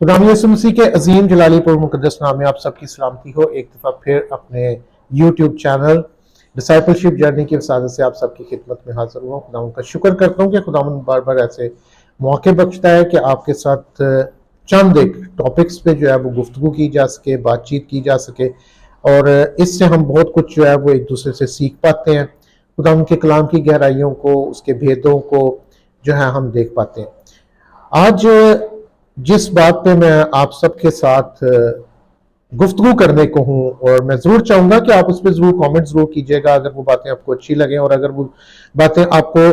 खुदाम यीशु मसीह के अजीम जलाली पर मुकद्दस नाम में आप सबकी सलामती हो। एक दफ़ा फिर अपने यूट्यूब चैनल डिसाइपलशिप जर्नी की वसादत से आप सबकी खिदमत में हाजिर हुआ। खुदाम का शुक्र करता हूँ कि खुदाम बार बार ऐसे मौके बख्शता है कि आपके साथ चंद एक टॉपिक्स पे जो है वो गुफ्तगू की जा सके, बातचीत की जा सके, और इससे हम बहुत कुछ जो है वो एक दूसरे से सीख पाते हैं। खुदाम के कलाम की गहराइयों को, उसके भेदों को जो है हम देख पाते हैं। आज जिस बात पे मैं आप सबके साथ गुफ्तगू करने को हूँ, और मैं जरूर चाहूंगा कि आप उस पर जरूर कमेंट जरूर कीजिएगा अगर वो बातें आपको अच्छी लगें, और अगर वो बातें आपको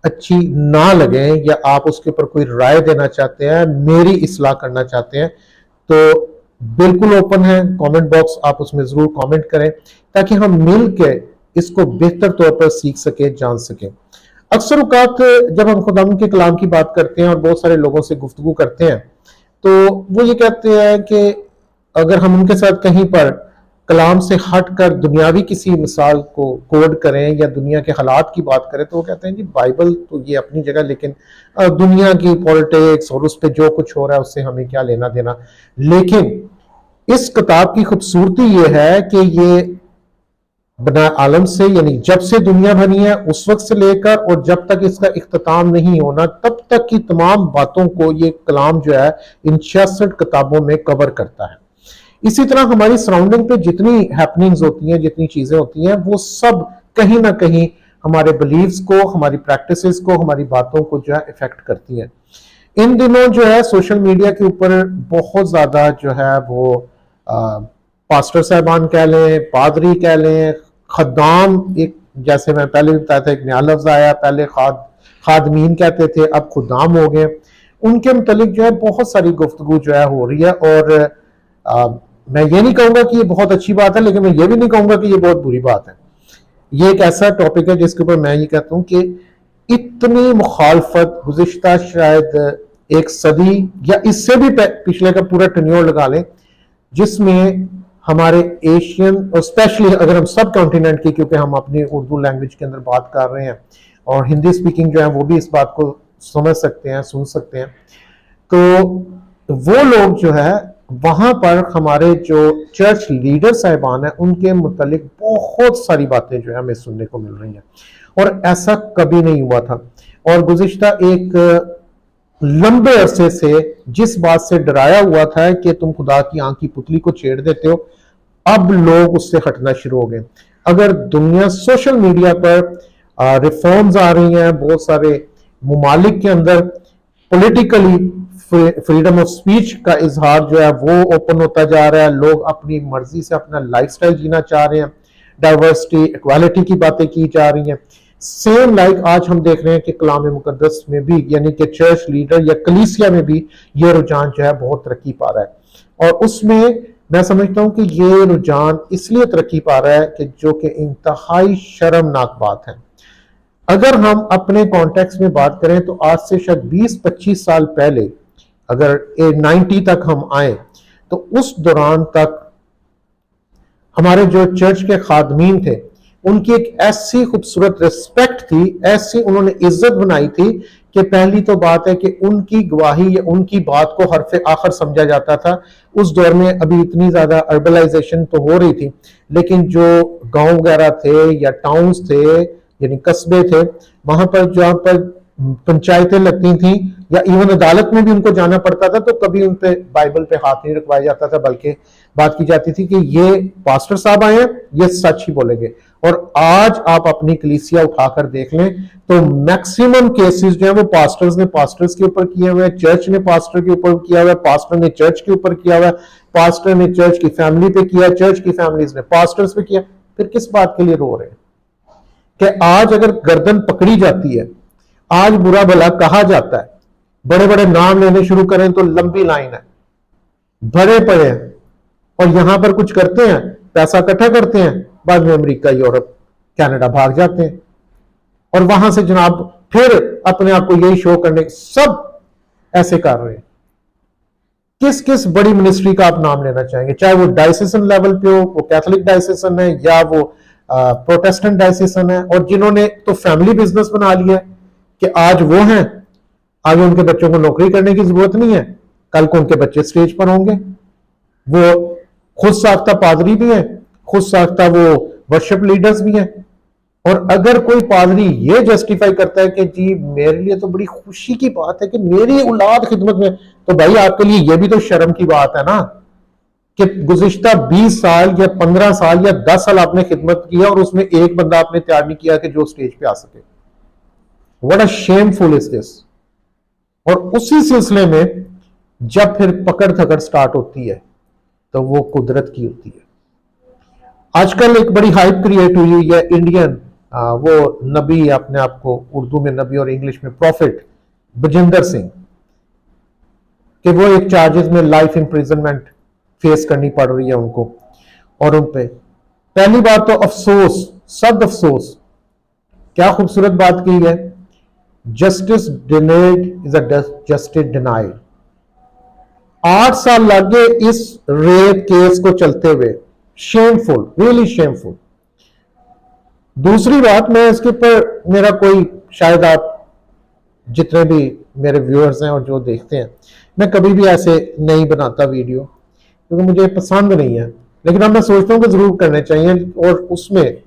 अच्छी ना लगें या आप उसके ऊपर कोई राय देना चाहते हैं, मेरी इस्लाह करना चाहते हैं, तो बिल्कुल ओपन है कमेंट बॉक्स। आप उसमें जरूर कमेंट करें ताकि हम मिल के इसको बेहतर तौर पर सीख सके, जान सके। अक्सर औकात जब हम खुदावंद के कलाम की बात करते हैं और बहुत सारे लोगों से गुफ्तगू करते हैं, तो वो ये कहते हैं कि अगर हम उनके साथ कहीं पर कलाम से हटकर दुनियावी किसी मिसाल को कोड करें या दुनिया के हालात की बात करें, तो वो कहते हैं कि बाइबल तो ये अपनी जगह, लेकिन दुनिया की पॉलिटिक्स और उस पर जो कुछ हो रहा है उससे हमें क्या लेना देना। लेकिन इस किताब की खूबसूरती ये है कि ये बना आलम से, यानी जब से दुनिया बनी है उस वक्त से लेकर और जब तक इसका इख्तिताम नहीं होना तब तक की तमाम बातों को ये कलाम जो है इन 66 किताबों में कवर करता है। इसी तरह हमारी सराउंडिंग पे जितनी हैपनिंग्स होती हैं, जितनी चीजें होती हैं, वो सब कहीं ना कहीं हमारे बिलीव्स को, हमारी प्रैक्टिसेस को, हमारी बातों को जो है इफेक्ट करती हैं। इन दिनों जो है सोशल मीडिया के ऊपर बहुत ज्यादा जो है वो पास्टर साहबान कह लें, पादरी कह लें, खद्दाम, एक जैसे मैं पहले भी बताया था एक नया लफ्ज आया, पहले खादमीन कहते थे, अब खुदाम हो गए। उनके मुतालिक जो है बहुत सारी गुफ्तगू जो है हो रही है, और मैं ये नहीं कहूंगा कि ये बहुत अच्छी बात है, लेकिन मैं ये भी नहीं कहूंगा कि ये बहुत बुरी बात है। ये एक ऐसा टॉपिक है जिसके ऊपर मैं ये कहता हूँ कि इतनी मुखालफत गुज़िश्ता शायद एक सदी या इससे भी पिछले का पूरा टेन्योर लगा लें, जिसमें हमारे एशियन और स्पेशली अगर हम सब कॉन्टिनेंट की, क्योंकि हम अपनी उर्दू लैंग्वेज के अंदर बात कर रहे हैं और हिंदी स्पीकिंग जो है वो भी इस बात को समझ सकते हैं, सुन सकते हैं, तो वो लोग जो है वहां पर हमारे जो चर्च लीडर साहिबान हैं उनके मुतालिक बहुत सारी बातें जो है हमें सुनने को मिल रही हैं, और ऐसा कभी नहीं हुआ था। और गुज़िश्ता एक लंबे अरसे से जिस बात से डराया हुआ था कि तुम खुदा की आंख की पुतली को छेड़ देते हो, अब लोग उससे हटना शुरू हो गए। अगर दुनिया सोशल मीडिया पर रिफॉर्म्स आ रही हैं, बहुत सारे मुमालिक के अंदर पॉलिटिकली फ्रीडम ऑफ स्पीच का इजहार जो है वो ओपन होता जा रहा है, लोग अपनी मर्जी से अपना लाइफस्टाइल जीना चाह रहे हैं, डाइवर्सिटी, इक्वालिटी की बातें की जा रही हैं। सेम लाइक आज हम देख रहे हैं कि कलाम मुकद्दस में भी, यानी कि चर्च लीडर या कलीसिया में भी ये रुझान जो है बहुत तरक्की पा रहा है। और उसमें मैं समझता हूं कि ये रुझान इसलिए तरक्की पा रहा है कि जो कि इंतहाई शर्मनाक बात है। अगर हम अपने कॉन्टेक्स्ट में बात करें तो आज से शायद 20-25 साल पहले अगर 90 तक हम आए, तो उस दौरान तक हमारे जो चर्च के खादमीन थे उनकी एक ऐसी खूबसूरत रिस्पेक्ट थी, ऐसी उन्होंने इज्जत बनाई थी कि पहली तो बात है कि उनकी गवाही या उनकी बात को हरफ आखिर समझा जाता था। उस दौर में अभी इतनी ज्यादा अर्बलाइजेशन तो हो रही थी, लेकिन जो गांव वगैरह थे या टाउन्स थे यानी कस्बे थे, वहां पर जहां पर पंचायतें लगती थी या इवन अदालत में भी उनको जाना पड़ता था, तो कभी उन पे बाइबल पे हाथ नहीं रखवाया जाता था, बल्कि बात की जाती थी कि ये पास्टर साहब आए हैं, ये सच ही बोलेंगे। और आज आप अपनी कलीसिया उठाकर देख लें तो मैक्सिमम केसेस जो है वो पास्टर्स ने पास्टर्स के ऊपर किए हुए हैं, चर्च ने पास्टर के ऊपर किया हुआ है, पास्टर ने चर्च के ऊपर किया हुआ है, पास्टर ने चर्च की फैमिली पे किया, चर्च की फैमिलीज ने पास्टर्स पे किया। फिर किस बात के लिए रो रहे हैं कि आज अगर गर्दन पकड़ी जाती है, आज बुरा भला कहा जाता है, बड़े बड़े नाम लेने शुरू करें तो लंबी लाइन है, भरे पड़े हैं, और यहां पर कुछ करते हैं, पैसा इकट्ठा करते हैं, बाद में अमेरिका, यूरोप, कनाडा भाग जाते हैं, और वहां से जनाब फिर अपने आप को यही शो करने, सब ऐसे कर रहे हैं। किस किस बड़ी मिनिस्ट्री का आप नाम लेना चाहेंगे, चाहे वो डायसेसन लेवल पे हो, वो कैथोलिक डायसेसन है या वो प्रोटेस्टेंट डायसेसन है, और जिन्होंने तो फैमिली बिजनेस बना लिया है कि आज वो हैं, आगे उनके बच्चों को नौकरी करने की जरूरत नहीं है, कल को उनके बच्चे स्टेज पर होंगे। वो खुद साख्ता पादरी भी हैं, खुद साख्ता वो वर्शिप लीडर्स भी हैं। और अगर कोई पादरी ये जस्टिफाई करता है कि जी मेरे लिए तो बड़ी खुशी की बात है कि मेरी औलाद खिदमत में, तो भाई आपके लिए ये भी तो शर्म की बात है ना कि गुज़िश्ता 20 साल या 15 साल या 10 साल आपने खिदमत किया और उसमें एक बंदा आपने तैयार नहीं किया कि जो स्टेज पे आ सके। What a shameful is this. और उसी सिलसिले में जब फिर पकड़ धकड़ स्टार्ट होती है तो वो कुदरत की होती है। आजकल एक बड़ी हाइप क्रिएट हुई है इंडियन वो नबी, अपने आप को उर्दू में नबी और इंग्लिश में प्रॉफिट बजिंदर सिंह, कि वो एक चार्जेस में लाइफ इंप्रिजनमेंट फेस करनी पड़ रही है उनको। और उन पे पहली बात तो अफसोस, सद अफसोस, क्या खूबसूरत बात की है, justice denied is a justice denied. 8 साल लग गए इस रेप केस को चलते हुए। Shameful, really shameful. दूसरी बात, मैं इसके ऊपर मेरा कोई, शायद आप जितने भी मेरे व्यूअर्स हैं और जो देखते हैं, मैं कभी भी ऐसे नहीं बनाता वीडियो क्योंकि मुझे पसंद नहीं है, लेकिन अब मैं सोचता हूँ कि जरूर करने चाहिए। और उसमें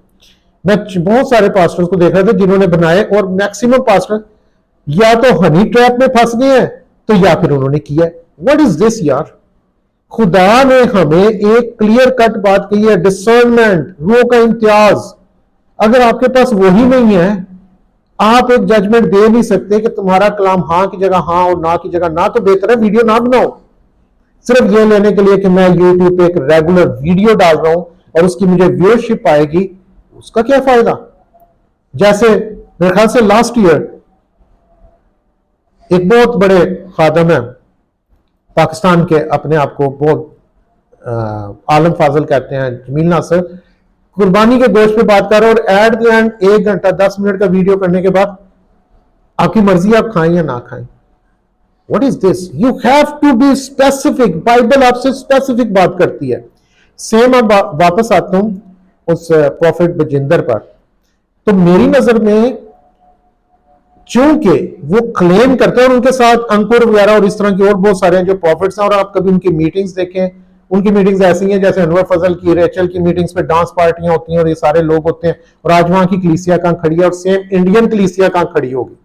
मैं बहुत सारे पास्टर्स को देख रहा था जिन्होंने बनाए, और मैक्सिमम पास्टर या तो हनी ट्रैप में फंस गए हैं तो या फिर उन्होंने किया है। व्हाट इज दिस यार। खुदा ने हमें एक क्लियर कट बात कही है, डिसर्नमेंट, रूह का इम्तियाज। अगर आपके पास वही नहीं है, आप एक जजमेंट दे नहीं सकते कि तुम्हारा कलाम हाँ की जगह हाँ और ना की जगह ना, तो बेहतर है वीडियो ना बनाओ। सिर्फ ये लेने के लिए कि मैं यूट्यूब पे एक रेगुलर वीडियो डाल रहा हूं और उसकी मुझे व्यूअरशिप आएगी, उसका क्या फायदा। जैसे मेरे ख्याल से लास्ट ईयर एक बहुत बड़े खादम है पाकिस्तान के, अपने आप को बहुत आलम फाजल कहते हैं, जमील नासर, कुर्बानी के गोश्त पे बात कर रहे हैं और एट द एंड 1 घंटा 10 मिनट का वीडियो करने के बाद आपकी मर्जी आप खाएं या ना खाएं। What is this. You have to be specific. Bible आपसे स्पेसिफिक बात करती है। सेम अब वापस आता हूं उस प्रॉफिट बजिंदर पर। तो मेरी नजर में चूंकि वो क्लेम करते हैं, और उनके साथ अंकुर वगैरह और इस तरह की और बहुत सारे हैं जो प्रॉफिट्स हैं, और आप कभी उनकी मीटिंग्स देखें, उनकी मीटिंग्स ऐसी हैं जैसे अनवर फजल की, रेचल की मीटिंग्स पे डांस पार्टियां होती हैं और ये सारे लोग होते हैं, और आज वहां की कलीसिया कहां खड़ी है और सेम इंडियन कलीसिया कहां खड़ी होगी।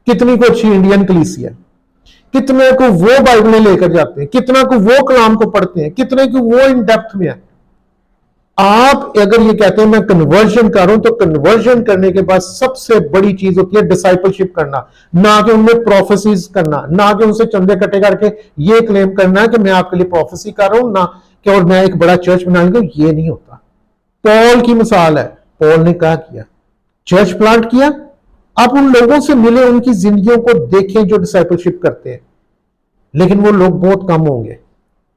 कितनी को अच्छी इंडियन कलीसिया, कितने को वो बाइबलें लेकर जाते हैं, कितना को वो कलाम को पढ़ते हैं, कितने को वो इन डेप्थ में है। आप अगर ये कहते हैं मैं कन्वर्जन कर रहा हूं, तो कन्वर्जन करने के बाद सबसे बड़ी चीज होती है डिसाइपलशिप करना, ना कि उनमें प्रोफेसीज करना, ना कि उनसे चंदे इकट्ठे करके ये क्लेम करना कि मैं आपके लिए प्रोफेसी कर रहा हूं, ना कि और मैं एक बड़ा चर्च बनाऊंगा। ये नहीं होता। पॉल की मिसाल है, पॉल ने क्या किया, चर्च प्लांट किया। आप उन लोगों से मिले, उनकी जिंदगियों को देखें जो डिसाइपलशिप करते हैं, लेकिन वो लोग बहुत कम होंगे,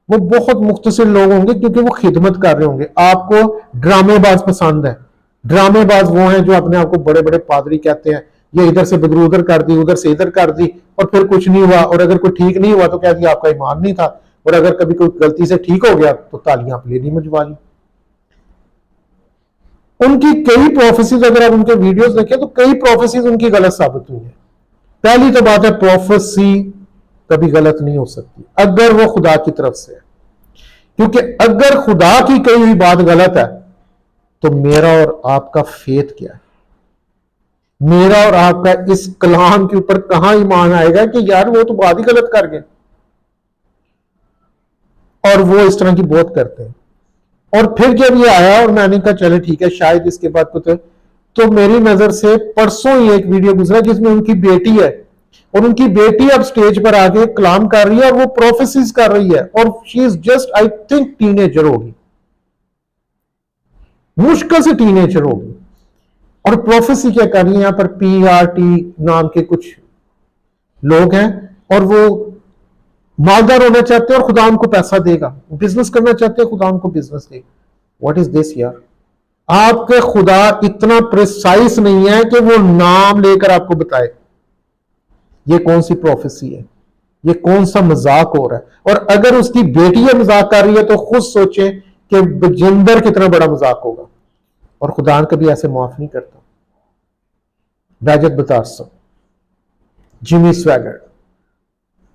वो बहुत मुख्तसर लोग होंगे क्योंकि वो खिदमत कर रहे होंगे। आपको ड्रामेबाज पसंद है। ड्रामेबाज वो हैं जो अपने आप को बड़े बड़े पादरी कहते हैं, ये इधर से बदरू उधर कर दी, उधर से इधर कर दी, और फिर कुछ नहीं हुआ, और अगर कोई ठीक नहीं हुआ तो कह दिया आपका ईमान नहीं था, और अगर कभी कोई गलती से ठीक हो गया तो तालियां आप लेनी मजबा ली। उनकी कई प्रोफेसीज, अगर आप उनके वीडियोस देखें तो कई प्रोफेसीज उनकी गलत साबित हुई है। पहली तो बात है, प्रोफेसी कभी गलत नहीं हो सकती अगर वो खुदा की तरफ से है, क्योंकि अगर खुदा की कही हुई बात गलत है तो मेरा और आपका फेथ क्या है, मेरा और आपका इस कलाम के ऊपर कहां ईमान आएगा कि यार वो तो बात ही गलत कर गए। और वो इस तरह की बहुत करते हैं। और फिर जब ये आया और मैंने कहा चले ठीक है, शायद इसके बाद कुछ, तो मेरी नजर से परसों ही एक वीडियो गुजरा जिसमें उनकी बेटी है, और उनकी बेटी अब स्टेज पर आके कलाम कर रही है और वो प्रोफेसीज कर रही है, और she is just I think teenager होगी, मुश्किल से टीनेजर होगी, और प्रोफेसी क्या कर रही है। यहां पर PRT नाम के कुछ लोग हैं और वो मालदार होना चाहते हैं और खुदा उनको पैसा देगा, बिजनेस करना चाहते हैं, खुदा उनको बिजनेस देगा। व्हाट इज दिस यार। आपके खुदा इतना प्रिसाइज नहीं है कि वो नाम लेकर आपको बताए ये कौन सी प्रोफेसी है, ये कौन सा मजाक हो रहा है। और अगर उसकी बेटी ये मजाक कर रही है तो खुद सोचे कि बजिंदर कितना बड़ा मजाक होगा। और खुदा कभी ऐसे माफ नहीं करता। बैजत बतासा, जिमी स्वैगर,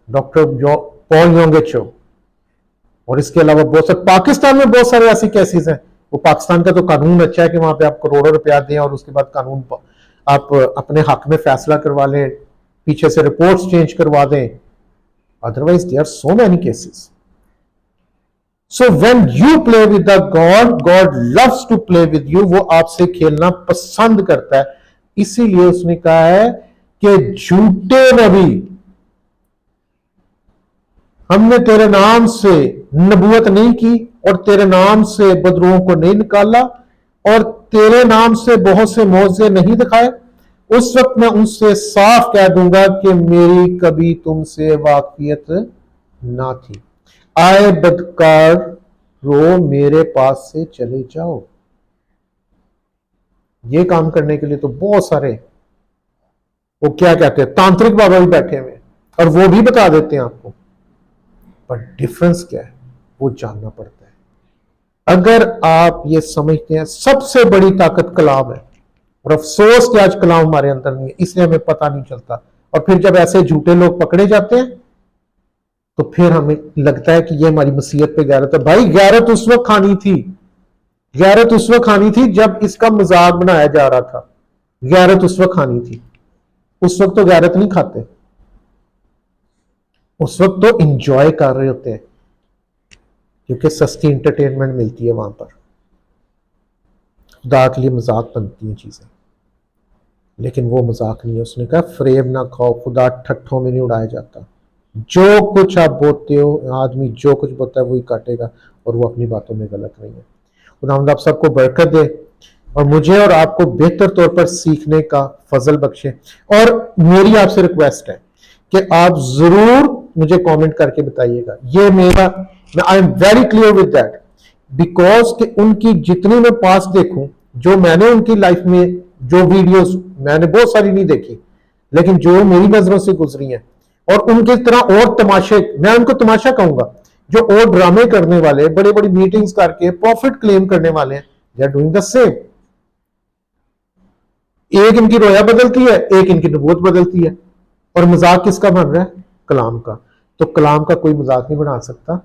डॉक्टर पॉल योंगेचो, और इसके अलावा बहुत सारे, पाकिस्तान में बहुत सारे ऐसे केसेस हैं। वो पाकिस्तान का तो कानून अच्छा है कि वहां पे आप करोड़ों रुपया दें और उसके बाद कानून आप अपने हक में फैसला करवा लें, पीछे से रिपोर्ट्स चेंज करवा दें। Otherwise there are so many cases. So when you play with the God, God loves to play with you. वो आपसे खेलना पसंद करता है। इसीलिए उसने कहा है कि झूठे नबी, हमने तेरे नाम से नबूवत नहीं की और तेरे नाम से बदरुओं को नहीं निकाला और तेरे नाम से बहुत से मौजे नहीं दिखाए, उस वक्त मैं उनसे साफ कह दूंगा कि मेरी कभी तुमसे वाकफियत ना थी। आए बदकार रो, मेरे पास से चले जाओ। ये काम करने के लिए तो बहुत सारे, वो क्या कहते हैं, तांत्रिक बाबा भी बैठे हुए और वो भी बता देते हैं आपको। पर डिफरेंस क्या है वो जानना पड़ता है। अगर आप ये समझते हैं, सबसे बड़ी ताकत कलाम है, और अफसोस कि आज कलाम हमारे अंदर नहीं है, इसलिए हमें पता नहीं चलता। और फिर जब ऐसे झूठे लोग पकड़े जाते हैं तो फिर हमें लगता है कि ये हमारी मसीहत पे गैरत है। भाई गैरत उस वक्त खानी थी, गैरत उस वक्त खानी थी जब इसका मजाक बनाया जा रहा था। गैरत उस वक्त खानी थी, उस वक्त तो गैरत नहीं खाते, उस वक्त तो इंजॉय कर रहे होते हैं क्योंकि सस्ती इंटरटेनमेंट मिलती है वहां पर। खुदा के लिए मजाक बनती हैं चीजें, लेकिन वो मजाक नहीं है। उसने कहा फ्रेब ना खाओ, खुदा ठट्ठों में नहीं उड़ाया जाता। जो कुछ आप बोते हो, आदमी जो कुछ बोता है वही काटेगा, और वो अपनी बातों में गलत नहीं है। खुदावंद आप सबको बरकत दे और मुझे और आपको बेहतर तौर पर सीखने का फजल बख्शे। और मेरी आपसे रिक्वेस्ट है कि आप जरूर मुझे कमेंट करके बताइएगा। ये मेरा, I am very clear with that, because कि उनकी जितनी मैं पास देखूं, जो मैंने उनकी लाइफ में जो वीडियोस, मैंने बहुत सारी नहीं देखी, लेकिन जो मेरी नजरों से गुजरी हैं, और उनकी तरह और तमाशे, मैं उनको तमाशा कहूंगा, जो और ड्रामे करने वाले, बड़ी बड़ी मीटिंग्स करके प्रॉफिट क्लेम करने वाले हैं, they are doing the same. एक इनकी रोया बदलती है, एक इनकी नबूवत बदलती है, और मजाक किसका बन रहा है? कलाम का। तो कलाम का कोई मजाक नहीं बना सकता,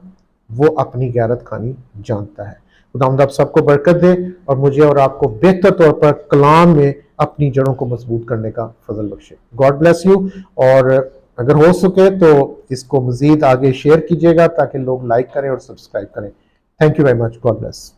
वो अपनी गैरत खानी जानता है। खुदावंद आप सबको बरकत दे और मुझे और आपको बेहतर तौर पर कलाम में अपनी जड़ों को मजबूत करने का फजल बख्शे। God bless you. और अगर हो सके तो इसको मजीद आगे शेयर कीजिएगा ताकि लोग लाइक करें और सब्सक्राइब करें। Thank you very much. God bless.